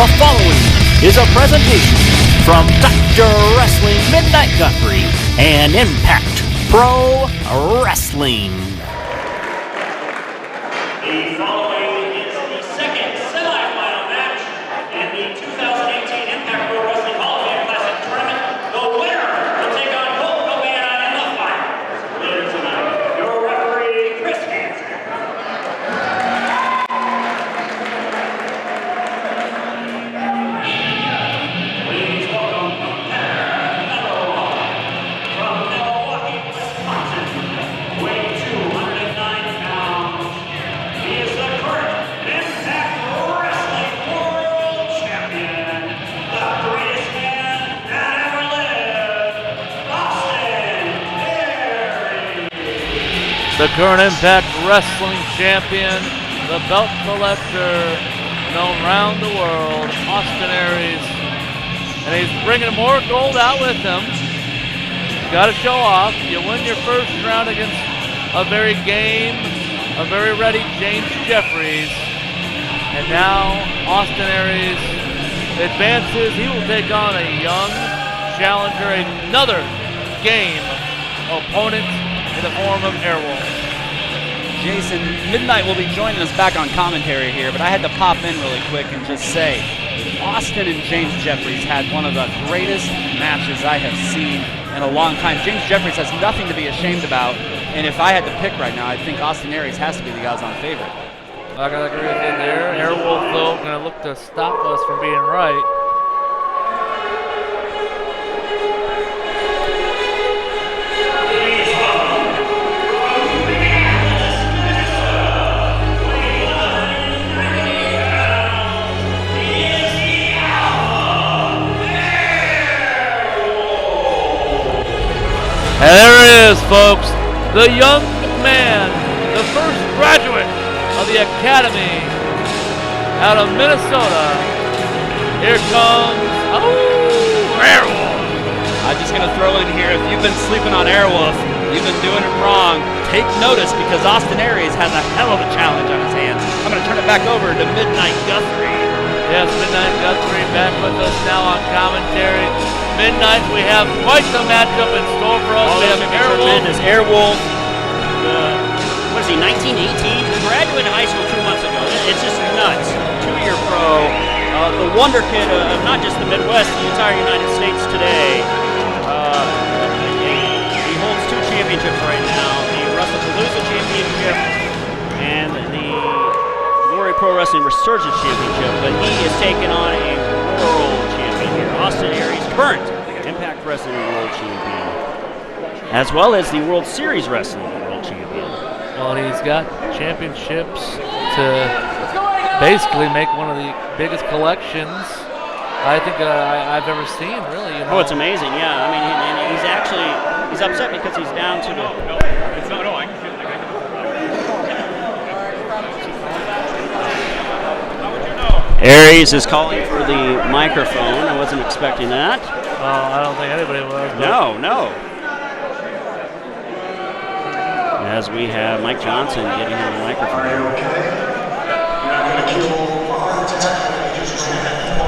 The following is a presentation from Dr. Wrestling Midnight Guthrie and Impact Pro Wrestling. The following is the second semifinal match in the 2018 Impact Pro Wrestling Hall of Fame Classic Tournament. The winner will take on Colt Cabana in the final. Later tonight, your referee, Chris Hansen. Please welcome from Milwaukee, Wisconsin, weighing 209 pounds. He is the current Impact Wrestling World Champion, the greatest man that ever lived, Austin Aries. The current Impact Wrestling Champion, the belt collector, known around the world, Austin Aries. And he's bringing more gold out with him. Got to show off. You win your first round against a very game, a very ready James Jeffries. And now Austin Aries advances. He will take on a young challenger, another game opponent in the form of Airwolf. Jason, Midnight will be joining us back on commentary here, but I had to pop in really quick and just say, Austin and James Jeffries had one of the greatest matches I have seen in a long time. James Jeffries has nothing to be ashamed about, and if I had to pick right now, I think Austin Aries has to be the odds-on favorite. I gotta agree with you there. Airwolf, though, gonna look to stop us from being right. And there it is, folks, the young man, the first graduate of the Academy out of Minnesota. Here comes, Airwolf. I'm just going to throw in here, if you've been sleeping on Airwolf, you've been doing it wrong. Take notice, because Austin Aries has a hell of a challenge on his hands. I'm going to turn it back over to Midnight Guthrie. Yes, Midnight Guthrie back with us now on commentary. Midnight, we have quite the matchup in store for us. We have Airwolf. What is he, 1918? Graduated high school 2 months ago. It's just nuts. 2-year pro. The wonder kid of not just the Midwest, the entire United States today. He holds 2 championships right now. The WrestlePalooza Championship and the Glory Pro Wrestling Resurgence Championship. But he is taking on a world champion here. Austin Aries, current Impact Wrestling World Champion, as well as the World Series Wrestling World Champion. Well, he's got championships to basically make one of the biggest collections I think I've ever seen, really. You know? Oh, it's amazing, yeah. I mean, and he's upset because he's down to the... Aries is calling for the microphone. I wasn't expecting that. I don't think anybody was. No. As we have Mike Johnson getting him the microphone.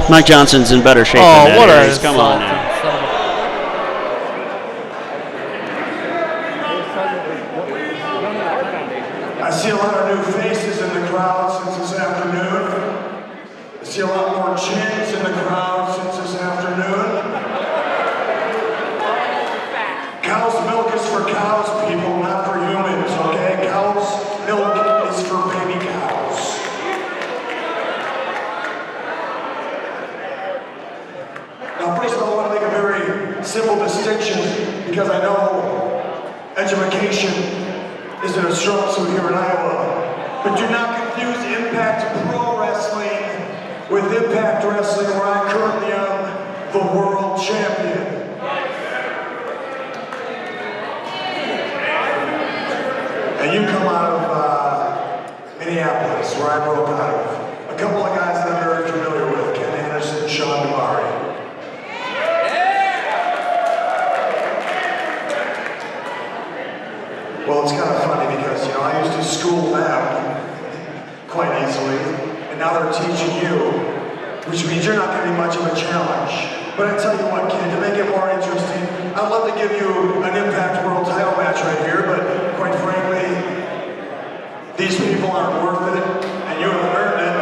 Mike Johnson's in better shape than that. What Aries. Come on now. I see a lot of new faces in the crowd since this afternoon. I see a lot more chins in the crowd since this afternoon. Cow's milk is for cows, people, not for humans, okay? Cow's milk is for baby cows. Now, first of all, I want to make a very simple distinction, because I know education isn't a strong suit here in Iowa. But do not confuse Impact Pro Wrestling with Impact Wrestling, where I currently am the world champion. And you come out of Minneapolis, where I broke out of. A couple of guys that I'm very familiar with, Ken Anderson, Sean Damari. Well, it's kind of funny because, I used to school them quite easily, and now they're teaching you. which means you're not going to be much of a challenge. But I tell you what, kid, to make it more interesting, I'd love to give you an Impact World title match right here, but quite frankly, these people aren't worth it, and you haven't earned it.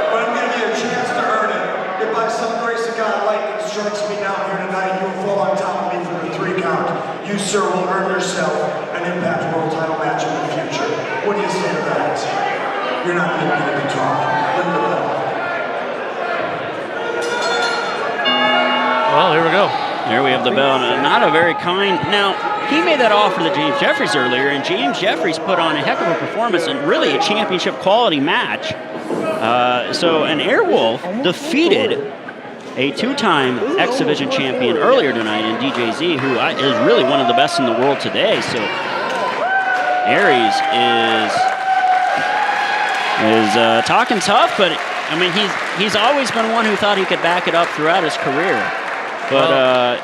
But I'm giving you a chance to earn it. If by some grace of God lightning strikes me down here tonight, you'll fall on top of me for the 3 count. You, sir, will earn yourself an Impact World title match in the future. What do you say to that? You're not going to be talking. Ring the bell. Well, here we go. There we have the bell. Not a very kind. Now, he made that offer to James Jeffries earlier, and James Jeffries put on a heck of a performance and really a championship quality match. So an Airwolf defeated a 2-time X Division champion earlier tonight in DJZ, who is really one of the best in the world today. So Aries is talking tough, but I mean he's always been one who thought he could back it up throughout his career. But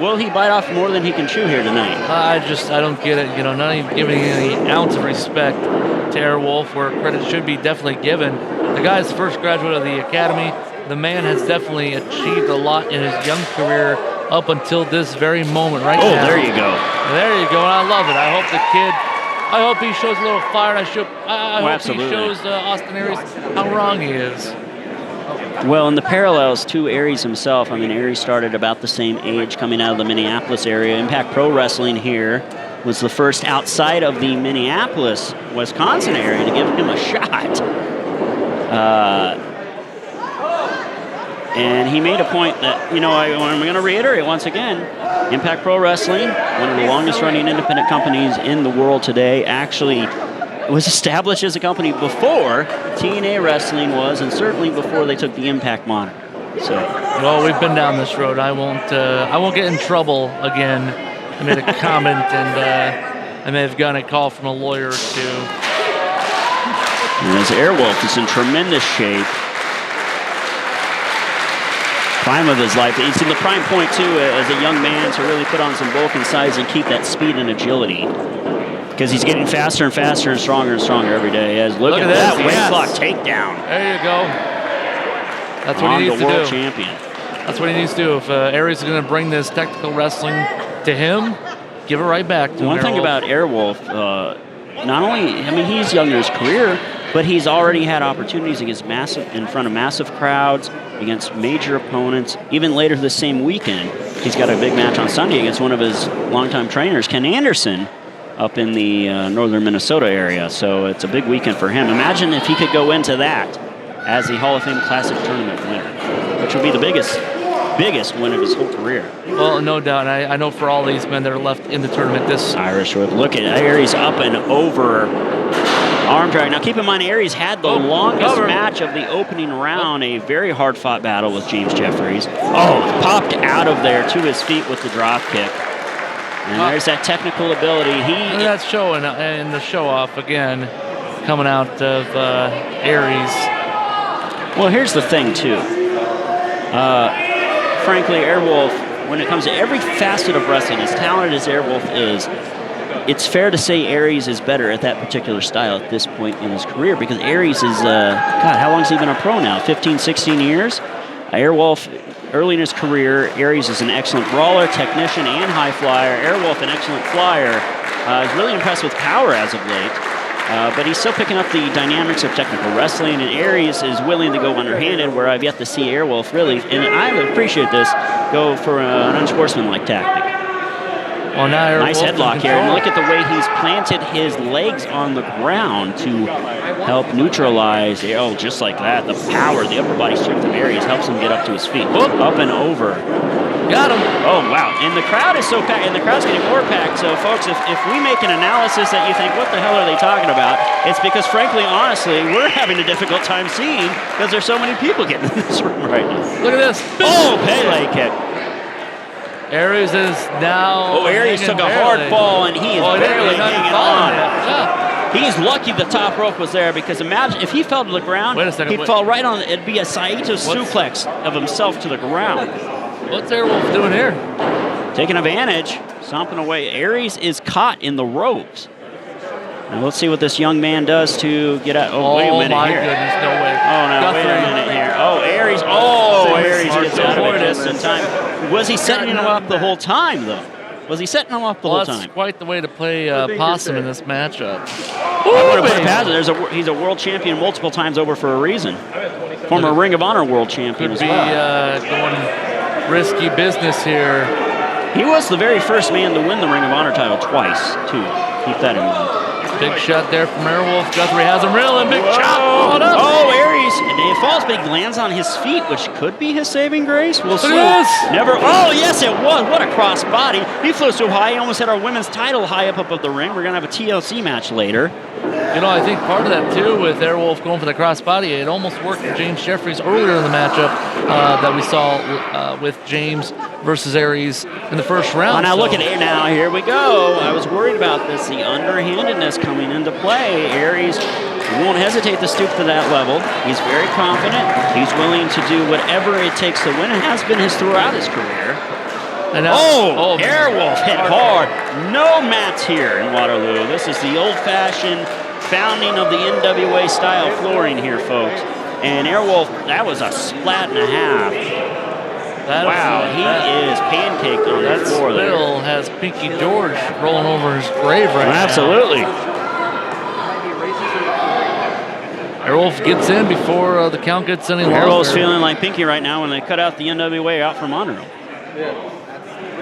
will he bite off more than he can chew here tonight? I don't get it. You know, not even giving any ounce of respect to Airwolf, where credit should be definitely given. The guy's the first graduate of the academy. The man has definitely achieved a lot in his young career up until this very moment right now. Oh, there you go. There you go, and I love it. I hope he shows a little fire. I hope absolutely. he shows Austin Aries how wrong he is. Well, in the parallels to Aries himself, I mean, Aries started about the same age coming out of the Minneapolis area. Impact Pro Wrestling here was the first outside of the Minneapolis, Wisconsin area to give him a shot. And he made a point that, you know, I'm going to reiterate once again, Impact Pro Wrestling, one of the longest running independent companies in the world today, actually was established as a company before TNA Wrestling was, and certainly before they took the Impact moniker. So, well, we've been down this road. I won't get in trouble again. I made a comment, and I may have gotten a call from a lawyer or two. And as Airwolf is in tremendous shape. Prime of his life. He's in the prime point, too, as a young man, to really put on some bulk and size and keep that speed and agility. Because he's getting faster and faster and stronger every day. Look at that weight block takedown. There you go. That's what he needs to do. On the world champion. That's what he needs to do. If Aries is going to bring this technical wrestling to him, give it right back to him. One thing about Airwolf, not only, I mean, he's young in his career, but he's already had opportunities against in front of massive crowds, against major opponents. Even later this same weekend, he's got a big match on Sunday against one of his longtime trainers, Ken Anderson, up in the northern Minnesota area. So it's a big weekend for him. Imagine if he could go into that as the Hall of Fame Classic Tournament winner, which would be the biggest win of his whole career. Well, no doubt. I know for all these men that are left in the tournament, this Irish whip. Look at Aries up and over. Arm drag. Now keep in mind, Aries had the longest match of the opening round, a very hard-fought battle with James Jeffries. Oh, popped out of there to his feet with the drop kick. And there's that technical ability. That's showing in the show-off again, coming out of Aries. Well, here's the thing, too. Frankly, Airwolf, when it comes to every facet of wrestling, as talented as Airwolf is, it's fair to say Aries is better at that particular style at this point in his career, because Aries is, how long has he been a pro now? 15, 16 years? Airwolf, early in his career, Aries is an excellent brawler, technician, and high flyer. Airwolf, an excellent flyer. Is really impressed with power as of late. But he's still picking up the dynamics of technical wrestling, and Aries is willing to go underhanded, where I've yet to see Airwolf really, and I appreciate this, go for an unsportsmanlike tactic. Well, now nice headlock here, and look at the way he's planted his legs on the ground to help neutralize, just like that. The power, the upper body strength of Aries helps him get up to his feet. Whoop, up and over. Got him. Oh, wow. And the crowd is so packed, and the crowd's getting more packed. So, folks, if we make an analysis that you think, what the hell are they talking about? It's because, frankly, honestly, we're having a difficult time seeing because there's so many people getting in this room right now. Look at this. Oh, Pele kick. Aries is now. Oh, Aries took a hard fall, and he is barely hanging on. Yeah. He's lucky the top rope was there, because imagine if he fell to the ground, he'd fall right on. It'd be a Saito suplex of himself to the ground. What's Airwolf doing here? Taking advantage, stomping away. Aries is caught in the ropes. Now let's see what this young man does to get out. Oh, wait a minute my here. goodness, no way. Oh, no, wait a minute here. Oh, Aries. Oh, Aries gets out of it just in time. Was he setting him up the whole time, though? Was he setting him up the whole time? That's quite the way to play possum in this matchup. I want to put it past it. He's a world champion multiple times over for a reason. Former Ring of Honor world champion as well. Going risky business here. He was the very first man to win the Ring of Honor title twice, too. Keep that in mind. Big shot there from Airwolf. Guthrie has him reeling. Big shot. Oh, Aries. And he falls, but he lands on his feet, which could be his saving grace. We'll see. Never. Oh, yes, it was. What a cross body. He flew so high, he almost had our women's title high up above the ring. We're going to have a TLC match later. You know, I think part of that, too, with Airwolf going for the crossbody, it almost worked for James Jeffries earlier in the matchup that we saw with James versus Aries in the first round. Oh, now look at it now. Here we go. I was worried about this. The underhandedness coming into play. Aries won't hesitate to stoop to that level. He's very confident. He's willing to do whatever it takes to win. It has been his throughout his career. And now, Airwolf hit hard. No mats here in Waterloo. This is the old-fashioned founding of the NWA style flooring here, folks. And Airwolf, that was a splat and a half. He is pancaked on that floor there. Bill has Pinky George rolling over his grave right now. Absolutely. Airwolf gets in before the count gets any longer. Airwolf's feeling like Pinky right now when they cut out the NWA out from under him.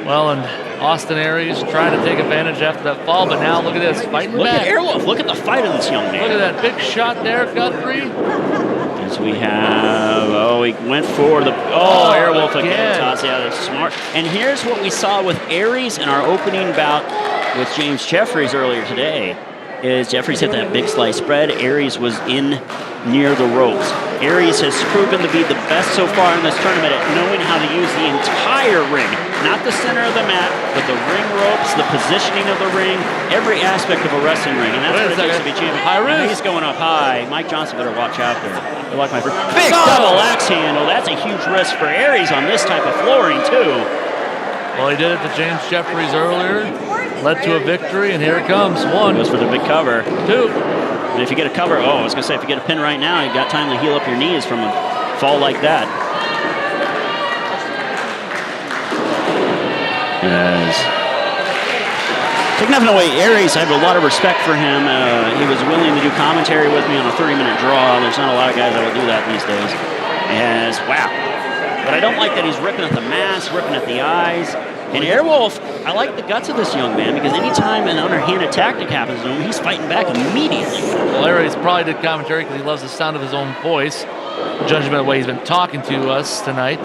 Well, and Austin Aries trying to take advantage after that fall, but now look at this, fighting back. Look at Airwolf. Look at the fight of this young man. Look at that big shot there, Guthrie. As we have, he went for the, Airwolf again. Toss out, that's smart. And here's what we saw with Aries in our opening bout with James Jeffries earlier today, is Jeffries hit that big slice spread. Aries was in near the ropes. Aries has proven to be the best so far in this tournament at knowing how to use the entire ring. Not the center of the mat, but the ring ropes, the positioning of the ring, every aspect of a wrestling ring. And that's what it takes to be champion. He's going up high. Mike Johnson better watch out there. Like my big double axe handle. That's a huge risk for Aries on this type of flooring, too. Well, he did it to James Jeffries earlier. Led to a victory, and here it comes. One. Goes for the big cover. Two. And if you get a cover, I was going to say, if you get a pin right now, you've got time to heal up your knees from a fall like that. Taking nothing away, Aries, I have a lot of respect for him. He was willing to do commentary with me on a 30-minute draw. There's not a lot of guys that will do that these days. Wow. But I don't like that he's ripping at the mask, ripping at the eyes. And Airwolf, I like the guts of this young man because anytime an underhanded tactic happens to him, he's fighting back immediately. Well, Aries probably did commentary because he loves the sound of his own voice, judging by the way he's been talking to us tonight.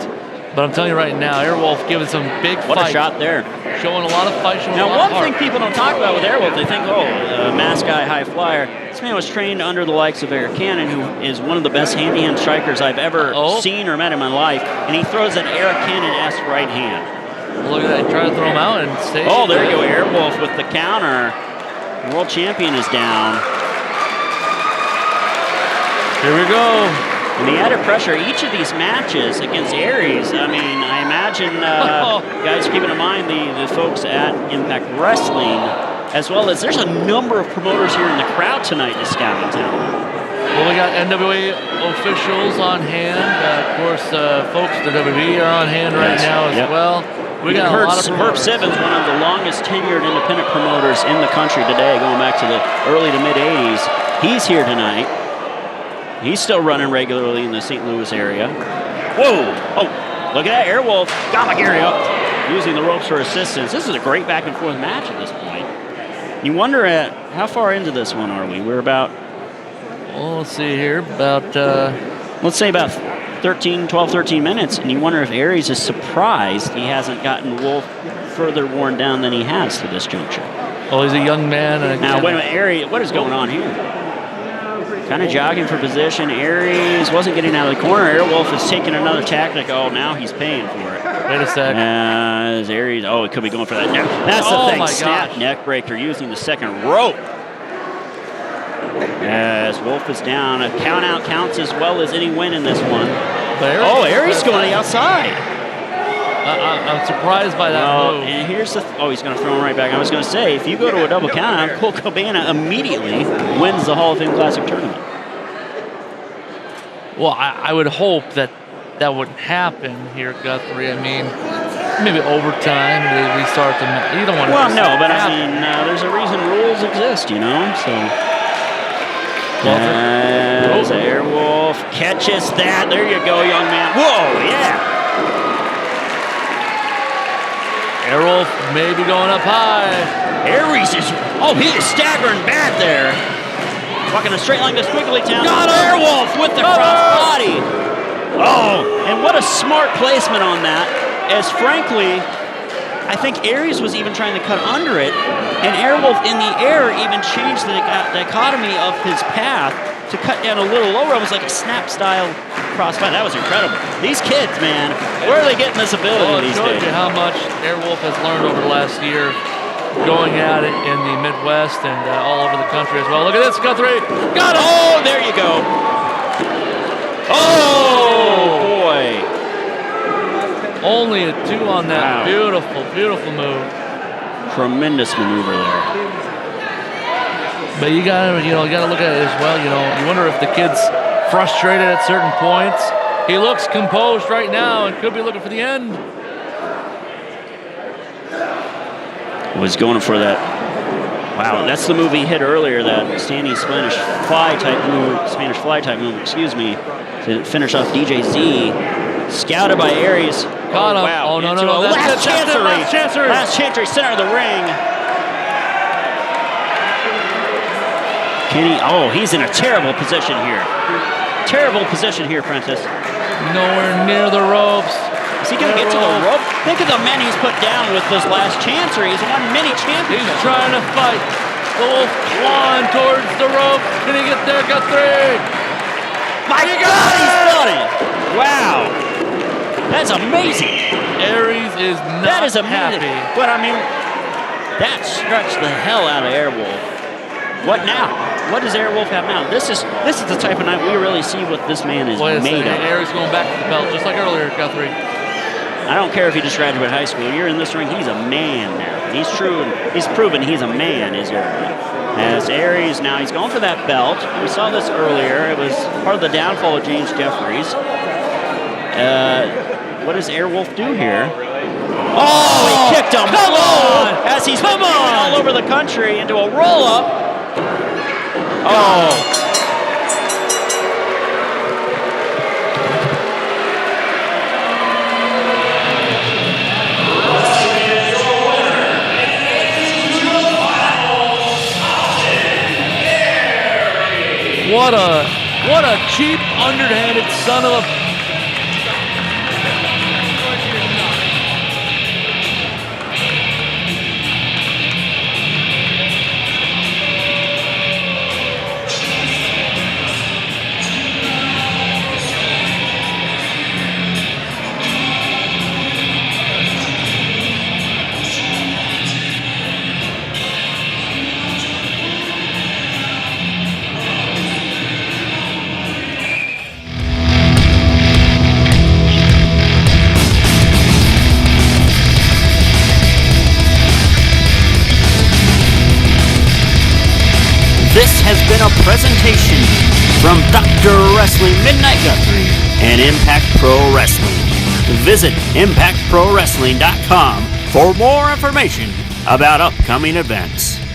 But I'm telling you right now, Airwolf giving some big fight. What a shot there. Showing a lot of fight, showing now, a lot of heart. One thing people don't talk about with Airwolf, they think, mask guy, high flyer. This man was trained under the likes of Eric Cannon, who is one of the best hand-to-hand strikers I've ever seen or met in my life. And he throws an Eric Cannon-esque right hand. Look at that, try to throw him out and stay. Oh, there you go, Airwolf with the counter. The world champion is down. Here we go. And the added pressure, each of these matches against Aries, I mean, I imagine guys keeping in mind the folks at Impact Wrestling, as well as there's a number of promoters here in the crowd tonight in Scouting Town. Well, we got NWA officials on hand. Of course, folks at the WWE are on hand right now as well. We got a lot of Herb Sibbins, one of the longest tenured independent promoters in the country today, going back to the early to mid 80s. He's here tonight. He's still running regularly in the St. Louis area. Whoa! Oh, look at that. Airwolf got Gary up, using the ropes for assistance. This is a great back and forth match at this point. You wonder how far into this one are we? We're about, well, let's see here, let's say about 12, 13 minutes, and you wonder if Aries is surprised he hasn't gotten Wolf further worn down than he has to this juncture. Oh, he's a young man. Now, wait a minute, Aries, what is going on here? Kind of jogging for position. Aries wasn't getting out of the corner. Airwolf is taking another tactic. Oh, now he's paying for it. Wait a sec. As Aries, he could be going for that. No, that's the thing. My Snap gosh. neck breaker using the second rope. As Wolf is down. A count out counts as well as any win in this one. Aries Aries going to the outside. I'm surprised by that move. And here's the he's going to throw him right back. I was going to say, if you go to a double count, Colt Cabana immediately wins the Hall of Fame Classic tournament. Well, I would hope that wouldn't happen here, Guthrie. I mean, maybe overtime they restart the match. You don't want to. Well, no, but I mean, there's a reason rules exist, you know. So. As Airwolf catches that. There you go, young man. Whoa, yeah. Airwolf maybe going up high. Aries is, he is staggering back there. Walking a straight line to Squiggly Town. Got him. Airwolf with the crossbody. And what a smart placement on that. As frankly, I think Aries was even trying to cut under it, and Airwolf in the air even changed the dichotomy of his path to cut down a little lower. It was like a snap-style crossbody. That was incredible. These kids, man, where are they getting this ability these days? It showed you how much Airwolf has learned over the last year, going at it in the Midwest and all over the country as well. Look at this, Guthrie. Got it! Oh, there you go. Oh, boy. Only a 2 on that. Wow. Beautiful, beautiful move. Tremendous maneuver there. But you gotta look at it as well. You wonder if the kid's frustrated at certain points. He looks composed right now and could be looking for the end. Was going for that. Wow, that's the move he hit earlier. That standing Spanish fly type move. Excuse me, to finish off DJZ. Scouted by Aries. Got him. Wow. No. Last chancery. Last chancery, center of the ring. Kenny, he's in a terrible position here. Terrible position here, Prentice. Nowhere near the ropes. Is he going to get to the rope? Think of the men he's put down with this last chancery. He's won many championships. He's trying to fight. The Wolf clawing towards the rope. Can he get there? Guthrie. My God, he's done it. Wow. That's amazing. Aries is not happy. But I mean, that stretched the hell out of Airwolf. What now? What does Airwolf have now? This is the type of night we really see what this man is made of. Aries going back to the belt, just like earlier, Guthrie. I don't care if he just graduated high school. You're in this ring, he's a man now. He's proven he's a man, is Aries. As Aries now, he's going for that belt. We saw this earlier. It was part of the downfall of James Jeffries. What does Airwolf do here? He kicked him low as he's been all over the country into a roll-up. What a cheap, underhanded son of a... This has been a presentation from Dr. Wrestling Midnight Guthrie and Impact Pro Wrestling. Visit ImpactProWrestling.com for more information about upcoming events.